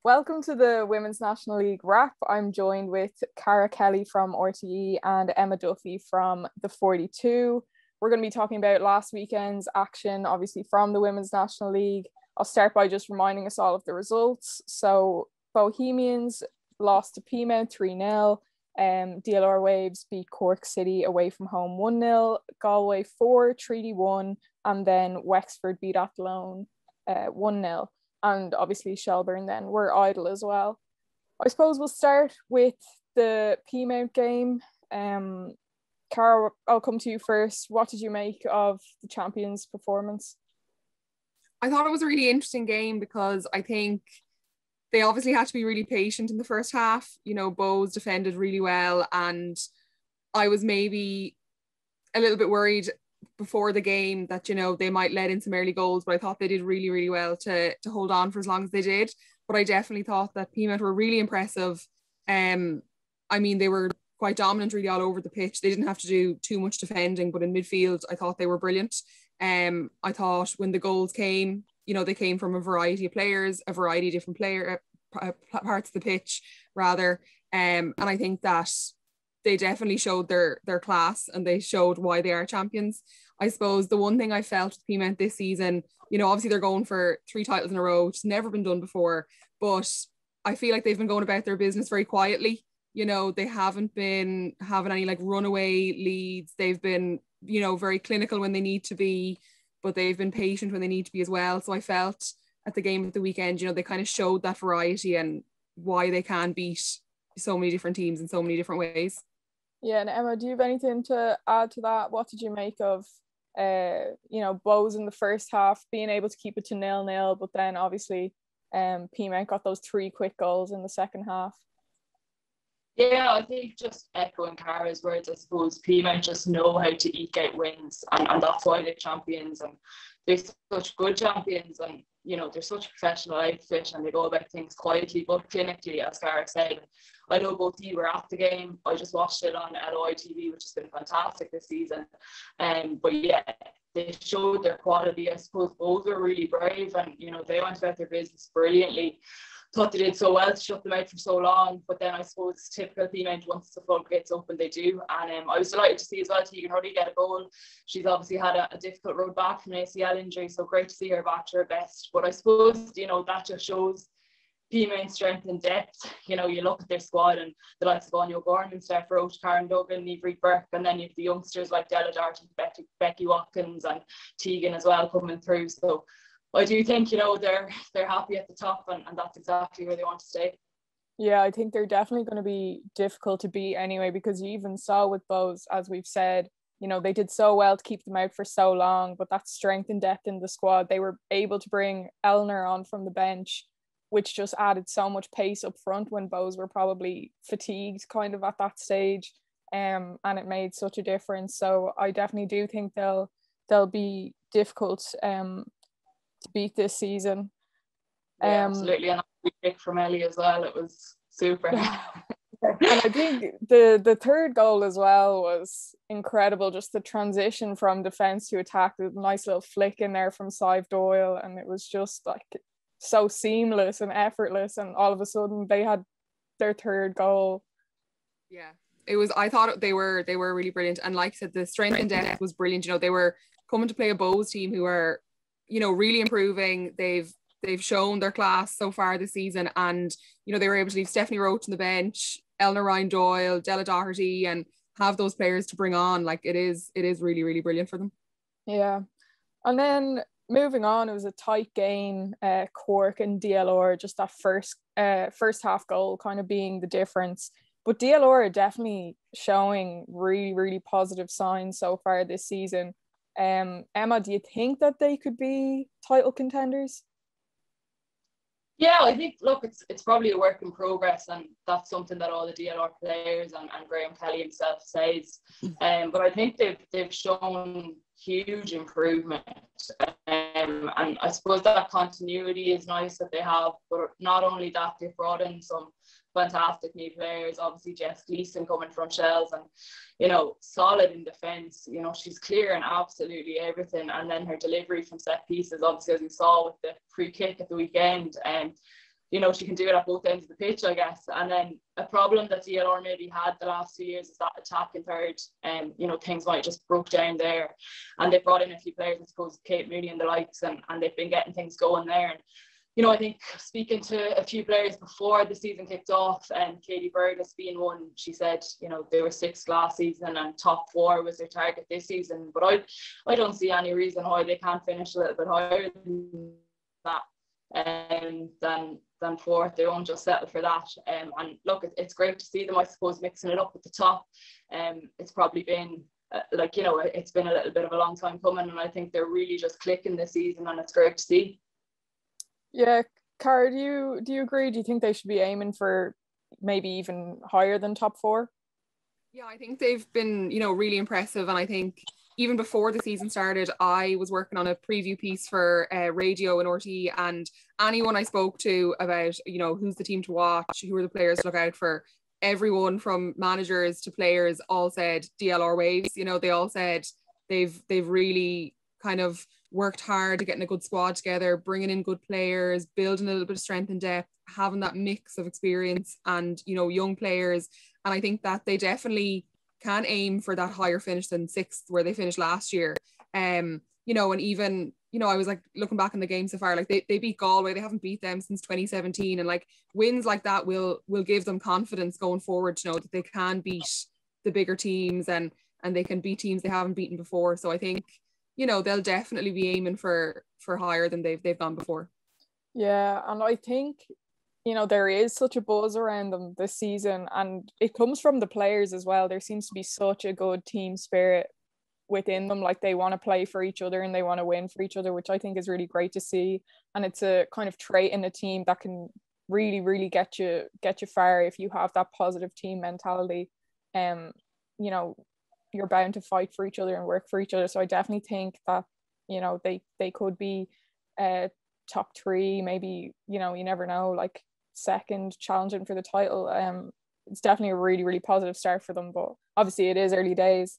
Welcome to the Women's National League Wrap. I'm joined with Cara Kelly from RTE and Emma Duffy from the 42. We're going to be talking about last weekend's action, obviously from the Women's National League. I'll start by just reminding us all of the results. So Bohemians lost to Peamount 3-0. DLR Waves beat Cork City away from home 1-0. Galway 4, Treaty 1, and then Wexford beat Athlone 1-0. And obviously Shelburne then were idle as well. I suppose we'll start with the Peamount game. Cara, I'll come to you first. What did you make of the champions' performance? I thought it was a really interesting game because I think they obviously had to be really patient in the first half. You know, Bows defended really well, and I was maybe a little bit worried before the game that, you know, they might let in some early goals, but I thought they did really, really well to hold on for as long as they did. But I definitely thought that Peamount were really impressive. I mean, they were quite dominant really all over the pitch. They didn't have to do too much defending, but in midfield, I thought they were brilliant. I thought when the goals came, you know, they came from a variety of players, a variety of different parts of the pitch, rather. And I think that they definitely showed their class and they showed why they are champions. I suppose the one thing I felt with Peamount this season, you know, obviously they're going for 3 titles in a row, which has never been done before, but I feel like they've been going about their business very quietly. You know, they haven't been having any like runaway leads. They've been, you know, very clinical when they need to be, but they've been patient when they need to be as well. So I felt at the game of the weekend, you know, they kind of showed that variety and why they can beat so many different teams in so many different ways. Yeah, and Emma, do you have anything to add to that? What did you make of, you know, Bows in the first half being able to keep it to 0-0, but then obviously Peamount got those 3 quick goals in the second half? Yeah, I think just echoing Cara's words, I suppose Peamount just know how to eke out wins, and that's why they're champions, and they're such good champions, and you know, they're such a professional outfit and they go about things quietly but clinically, as Cara said. I know both of you were at the game. I just watched it on LOI TV, which has been fantastic this season. But yeah, they showed their quality. I suppose both were really brave and, you know, they went about their business brilliantly. Thought they did so well to shut them out for so long, but then I suppose it's typical Peamount, once the floodgates open, they do. And I was delighted to see as well Tegan Hurley get a goal. She's obviously had a difficult road back from an ACL injury, so great to see her back to her best. But I suppose, you know, that just shows Peamount's strength and depth. You know, you look at their squad and the likes of Anya Gorman, Steph Roach, Karen Duggan, Niamh Burke, and then you have the youngsters like Della Darton, Becky Watkins and Tegan as well coming through. So I do think, you know, they're happy at the top, and that's exactly where they want to stay. Yeah, I think they're definitely going to be difficult to beat anyway, because you even saw with Bows, as we've said, you know, they did so well to keep them out for so long, but that strength and depth in the squad, they were able to bring Eleanor on from the bench, which just added so much pace up front when Bows were probably fatigued kind of at that stage, and it made such a difference. So I definitely do think they'll be difficult to beat this season. Yeah, absolutely, and a kick from Ellie as well. It was super. And I think the third goal as well was incredible. Just the transition from defence to attack, the nice little flick in there from Sive Doyle, and it was just like so seamless and effortless. And all of a sudden, they had their third goal. Yeah, it was. I thought they were really brilliant, and like I said, the strength and depth was brilliant. You know, they were coming to play a Bows team who are, you know, really improving. They've shown their class so far this season, and you know, they were able to leave Stephanie Roach on the bench, Eleanor Ryan Doyle, Della Doherty, and have those players to bring on. Like it is really, really brilliant for them. Yeah. And then moving on, it was a tight game. Cork and DLR, just that first half goal kind of being the difference. But DLR are definitely showing really, really positive signs so far this season. Emma, do you think that they could be title contenders? Yeah, I think, look, it's probably a work in progress, and that's something that all the DLR players and Graham Kelly himself says. But I think they've shown huge improvement. And I suppose that continuity is nice that they have, but not only that, they've brought in some fantastic new players. Obviously, Jess Gleeson coming from Shells, and you know, solid in defence. You know, she's clear in absolutely everything, and then her delivery from set pieces, obviously as we saw with the free kick at the weekend. you know, she can do it at both ends of the pitch, I guess. And then a problem that DLR maybe had the last 2 years is that attack in third. You know, things might just broke down there. And they brought in a few players, I suppose, Kate Mooney and the likes, and they've been getting things going there. And, you know, I think speaking to a few players before the season kicked off, and Katie Bird has been one, she said, you know, they were 6th last season and top 4 was their target this season. But I don't see any reason why they can't finish a little bit higher than that. Than 4th. They won't just settle for that. And look, it's great to see them, I suppose, mixing it up at the top. It's probably been like, you know, it's been a little bit of a long time coming, and I think they're really just clicking this season, and it's great to see. Yeah, Cara, do you agree? Do you think they should be aiming for maybe even higher than top 4? Yeah, I think they've been, you know, really impressive, and I think even before the season started, I was working on a preview piece for radio and RTE, and anyone I spoke to about, you know, who's the team to watch, who are the players to look out for, everyone from managers to players all said DLR Waves. You know, they all said they've really kind of worked hard at getting a good squad together, bringing in good players, building a little bit of strength and depth, having that mix of experience and, you know, young players. And I think that they definitely can aim for that higher finish than 6th where they finished last year. You know, and even, you know, I was like looking back in the game so far, like they beat Galway, they haven't beat them since 2017, and like wins like that will give them confidence going forward to know that they can beat the bigger teams and they can beat teams they haven't beaten before. So I think, you know, they'll definitely be aiming for higher than they've gone before. Yeah, and I think, you know, there is such a buzz around them this season, and it comes from the players as well. There seems to be such a good team spirit within them. Like, they want to play for each other and they want to win for each other, which I think is really great to see. And it's a kind of trait in a team that can really, really get you far if you have that positive team mentality. You know, you're bound to fight for each other and work for each other. So I definitely think that, you know, they could be top 3, maybe, you know, you never know, like 2nd, challenging for the title. It's definitely a really, really positive start for them, but obviously it is early days.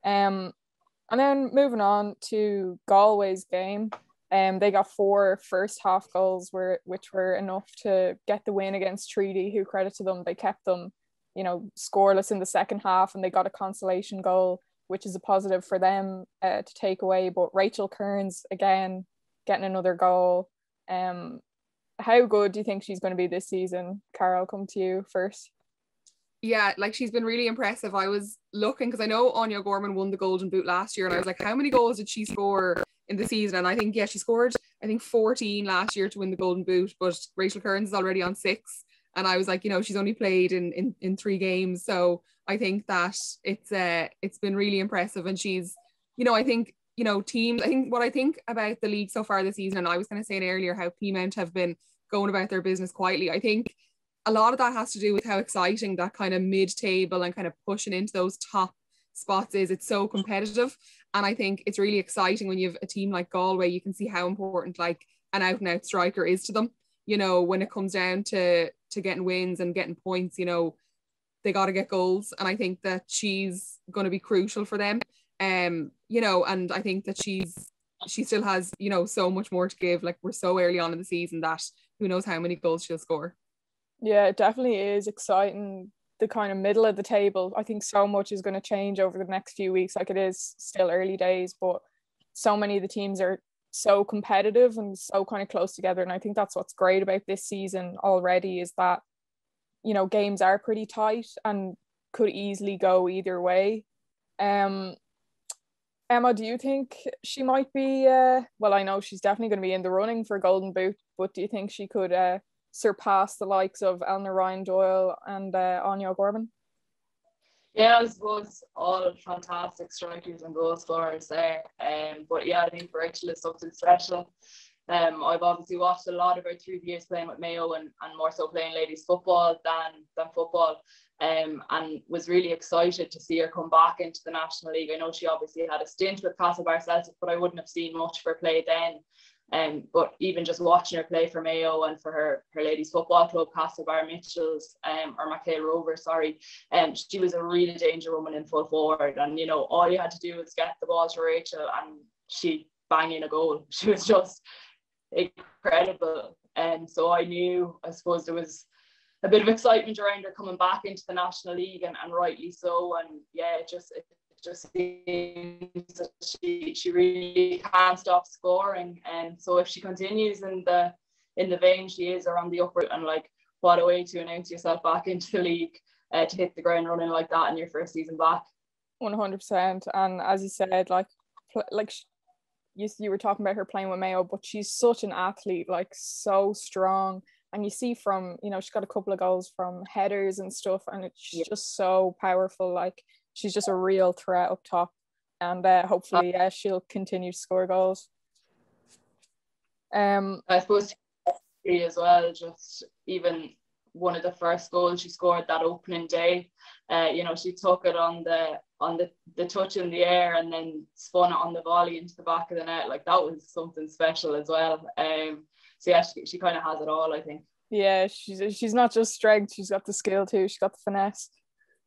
And then moving on to Galway's game, they got 4 first half goals which were enough to get the win against Treaty, who, credit to them, they kept them, you know, scoreless in the second half, and they got a consolation goal, which is a positive for them to take away. But Rachel Kearns, again, getting another goal. How good do you think she's going to be this season? Cara, I'll come to you first. Yeah, like, she's been really impressive. I was looking, because I know Anya Gorman won the Golden Boot last year, and I was like, how many goals did she score in the season? And I think, yeah, she scored, I think 14 last year to win the Golden Boot, but Rachel Kearns is already on 6. And I was like, you know, she's only played in 3 games. So I think that it's been really impressive. And she's, you know, I think, you know, teams, I think what I think about the league so far this season, and I was kind of saying earlier how Peamount have been going about their business quietly. I think a lot of that has to do with how exciting that kind of mid-table and kind of pushing into those top spots is. It's so competitive. And I think it's really exciting when you have a team like Galway. You can see how important like an out-and-out striker is to them. You know, when it comes down to getting wins and getting points, you know, they got to get goals. And I think that she's going to be crucial for them. You know, and I think that she still has, you know, so much more to give. Like, we're so early on in the season that who knows how many goals she'll score. Yeah, it definitely is exciting, the kind of middle of the table. I think so much is going to change over the next few weeks. Like, it is still early days, but so many of the teams are so competitive and so kind of close together. And I think that's what's great about this season already, is that, you know, games are pretty tight and could easily go either way. Emma, do you think she might be, well, I know she's definitely going to be in the running for Golden Boot, but do you think she could surpass the likes of Eleanor Ryan Doyle and Anya Gorman? Yeah, I suppose all fantastic strikers and goal scorers there. But yeah, I think Rachel is something special. I've obviously watched a lot of her through the years playing with Mayo and more so playing ladies football than football. And was really excited to see her come back into the National League. I know she obviously had a stint with Castlebar Celtic, but I wouldn't have seen much of her play then. But even just watching her play for Mayo and for her ladies football club, Castlebar Mitchells, or McHale Rovers, sorry, she was a really danger woman in full forward. And, you know, all you had to do was get the ball to Rachel and she'd bang in a goal. She was just incredible. And so I knew, I suppose there was a bit of excitement around her coming back into the National League, and rightly so. And yeah, it just seems that she really can't stop scoring. And so if she continues in the vein she is around the upper, and like, what a way to announce yourself back into the league, to hit the ground running like that in your first season back. 100%. And as you said, like you were talking about her playing with Mayo, but she's such an athlete, like so strong. And you see from, she's got a couple of goals from headers and stuff, and it's just so powerful. Like, she's just a real threat up top. And hopefully, she'll continue to score goals. I suppose as well, just even one of the first goals she scored that opening day, she took it on the touch in the air and then spun it on the volley into the back of the net. Like, that was something special as well. So yeah, she kind of has it all, I think. Yeah, she's not just strength, she's got the skill too, she's got the finesse.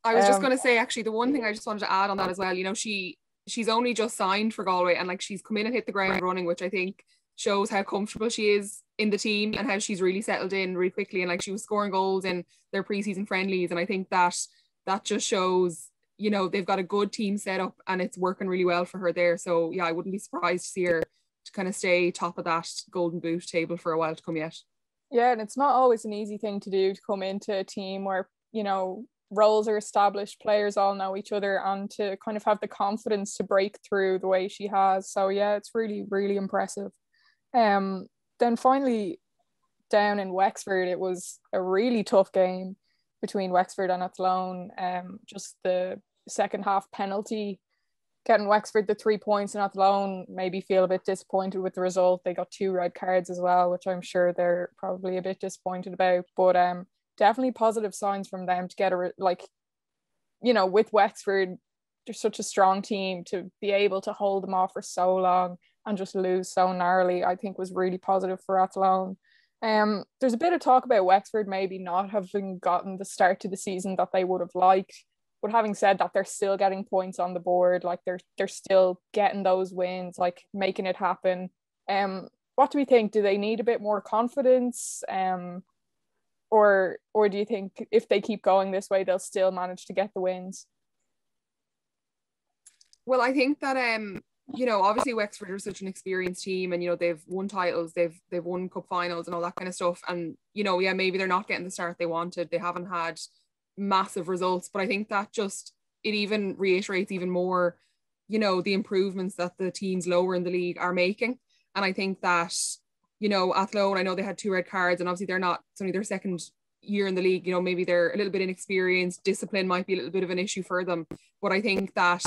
I was just going to say, actually, the one thing I just wanted to add on that as well, she's only just signed for Galway, and like, she's come in and hit the ground running, which I think shows how comfortable she is in the team and how she's really settled in really quickly. And like, she was scoring goals in their preseason friendlies, and I think that just shows, they've got a good team set up and it's working really well for her there. So yeah, I wouldn't be surprised to see her to kind of stay top of that golden boot table for a while to come yet. Yeah, and it's not always an easy thing to do, to come into a team where, roles are established, players all know each other, and to kind of have the confidence to break through the way she has. So yeah, it's really, really impressive. Then finally, down in Wexford, it was a really tough game between Wexford and Athlone. Just the second half penalty, getting Wexford the 3 points, and Athlone maybe feel a bit disappointed with the result. They got 2 red cards as well, which I'm sure they're probably a bit disappointed about. But definitely positive signs from them to get with Wexford, they're such a strong team, to be able to hold them off for so long and just lose so narrowly, I think was really positive for Athlone. There's a bit of talk about Wexford maybe not having gotten the start to the season that they would have liked. But having said that, they're still getting points on the board. Like, they're still getting those wins, like making it happen. What do we think? Do they need a bit more confidence? Or do you think if they keep going this way, they'll still manage to get the wins? Well, I think that obviously Wexford are such an experienced team, and they've won titles, they've won cup finals and all that kind of stuff. And maybe they're not getting the start they wanted. They haven't had massive results, but I think that just, it even reiterates even more the improvements that the teams lower in the league are making. And I think that Athlone, I know they had 2 red cards, and obviously it's only their second year in the league. Maybe they're a little bit inexperienced, discipline might be a little bit of an issue for them, but I think that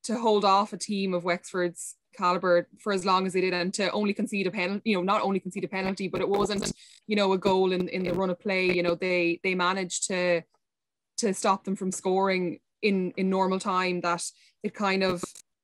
to hold off a team of Wexford's caliber for as long as they did, and to only concede a penalty, not only concede a penalty, but it wasn't a goal in the run of play. They managed to stop them from scoring in normal time. That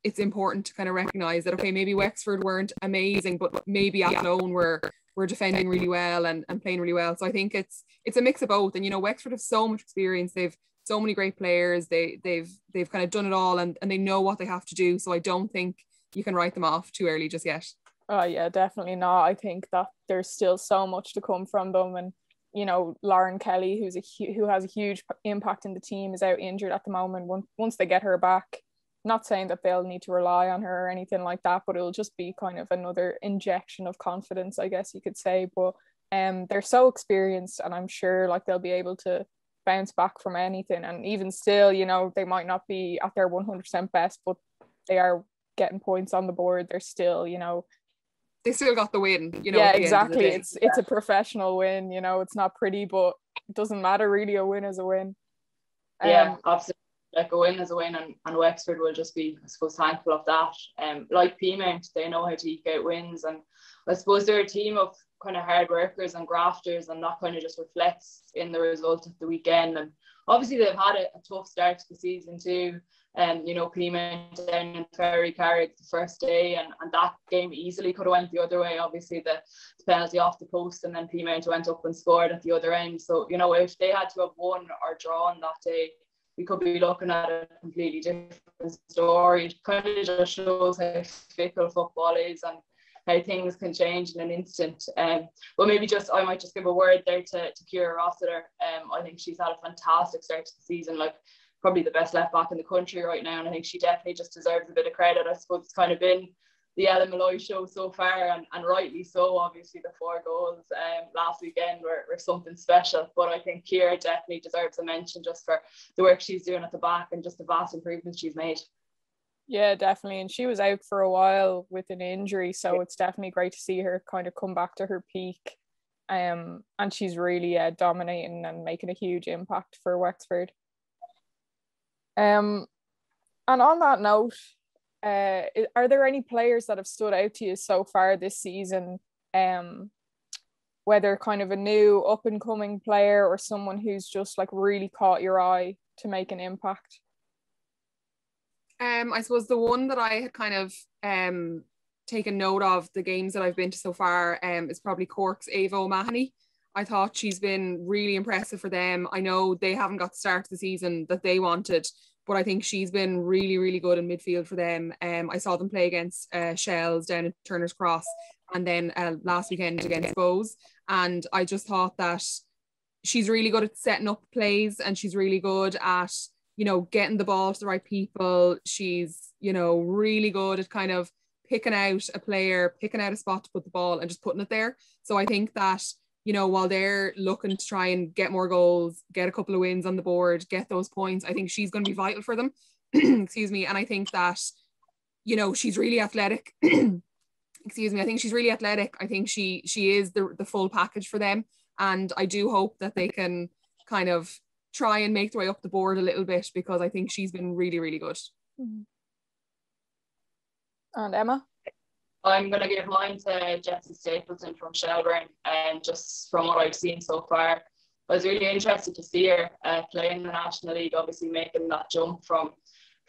it's important to kind of recognize that, okay, maybe Wexford weren't amazing, but maybe Athlone were defending really well and playing really well. So I think it's a mix of both. And Wexford have so much experience, they've so many great players, they've kind of done it all, and they know what they have to do. So I don't think you can write them off too early just yet. Oh yeah, definitely not. I think that there's still so much to come from them. And Lauren Kelly, who has a huge impact in the team, is out injured at the moment. Once they get her back, not saying that they'll need to rely on her or anything like that, but it'll just be kind of another injection of confidence, I guess you could say. But they're so experienced, and I'm sure like they'll be able to bounce back from anything. And even still, they might not be at their 100% best, but they are getting points on the board. They're still, they still got the win, yeah, exactly. It's a professional win, it's not pretty, but it doesn't matter really. A win is a win. Yeah, absolutely. Like, a win is a win, and Wexford will just be, I suppose, thankful of that. Like Peamount, they know how to eke out wins, and I suppose they're a team of kind of hard workers and grafters, and that kind of just reflects in the result of the weekend. And obviously they've had a tough start to the season too. Peamount down in Ferry Carrick the first day, and that game easily could have went the other way. Obviously the penalty off the post, and then Peamount went up and scored at the other end. So if they had to have won or drawn that day, we could be looking at a completely different story. It kind of just shows how fickle football is, and how things can change in an instant. But maybe I might just give a word there to Ciara Rossiter. I think she's had a fantastic start to the season, like probably the best left back in the country right now, and I think she definitely just deserves a bit of credit. I suppose it's kind of been the Ella Malloy show so far, and rightly so. Obviously the 4 goals last weekend were something special, but I think Ciara definitely deserves a mention just for the work she's doing at the back and just the vast improvements she's made. Yeah, definitely. And she was out for a while with an injury, so it's definitely great to see her kind of come back to her peak. And she's really dominating and making a huge impact for Wexford. And on that note, are there any players that have stood out to you so far this season? Whether kind of a new up and coming player or someone who's just like really caught your eye to make an impact? I suppose the one that I had kind of taken note of the games that I've been to so far is probably Cork's Ava O'Mahony. I thought she's been really impressive for them. I know they haven't got the start to the season that they wanted, but I think she's been really, really good in midfield for them. I saw them play against Shells down at Turner's Cross, and then last weekend against Bows. And I just thought that she's really good at setting up plays, and she's really good at, you know, getting the ball to the right people. She's, you know, really good at kind of picking out a player, picking out a spot to put the ball and just putting it there. So I think that, you know, while they're looking to try and get more goals, get a couple of wins on the board, get those points, I think she's going to be vital for them. Excuse me. And I think that, you know, she's really athletic. Excuse me. I think she's really athletic. I think she is the full package for them. And I do hope that they can kind of try and make their way up the board a little bit, because I think she's been really, really good. And Emma? I'm going to give mine to Jessie Stapleton from Shelburne, and just from what I've seen so far, I was really interested to see her play in the National League, obviously making that jump from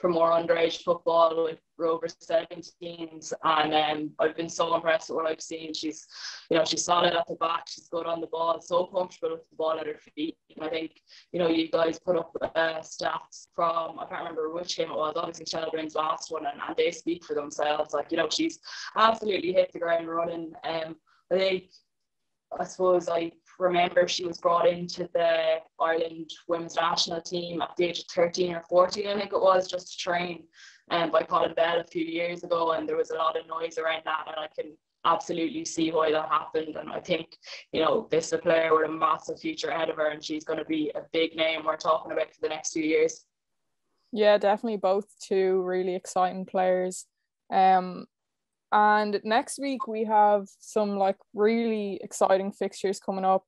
more underage football with over 17s, and I've been so impressed with what I've seen. She's solid at the back, she's good on the ball, so comfortable with the ball at her feet. And I think, you know, you guys put up stats from, I can't remember which game it was, obviously Shelburne's last one, and they speak for themselves. Like, you know, she's absolutely hit the ground running. I suppose I remember she was brought into the Ireland women's national team at the age of 13 or 14, I think it was, just to train by Colin Bell a few years ago, and there was a lot of noise around that, and I can absolutely see why that happened. And I think, you know, this is a player with a massive future ahead of her, and she's going to be a big name we're talking about for the next few years. Yeah, definitely both two really exciting players. And next week we have some like really exciting fixtures coming up.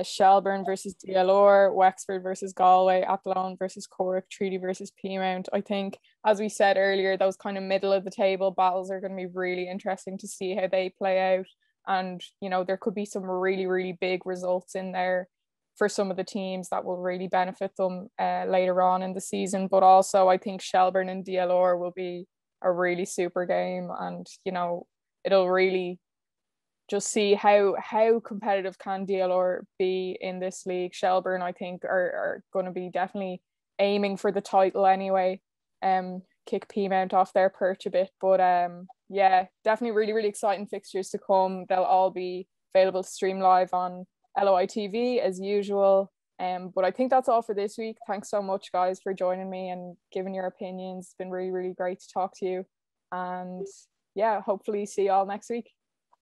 Shelburne versus DLR, Wexford versus Galway, Athlone versus Cork, Treaty versus Peamount. I think, as we said earlier, those kind of middle of the table battles are going to be really interesting to see how they play out. And, you know, there could be some really, really big results in there for some of the teams that will really benefit them later on in the season. But also I think Shelburne and DLR will be a really super game, and, you know, it'll really just see how competitive can DLR be in this league. Shelburne, I think, are going to be definitely aiming for the title anyway. Kick Peamount off their perch a bit, but yeah, definitely really, really exciting fixtures to come. They'll all be available to stream live on LOI TV as usual. But I think that's all for this week. Thanks so much, guys, for joining me and giving your opinions. It's been really, really great to talk to you. And yeah, hopefully see you all next week.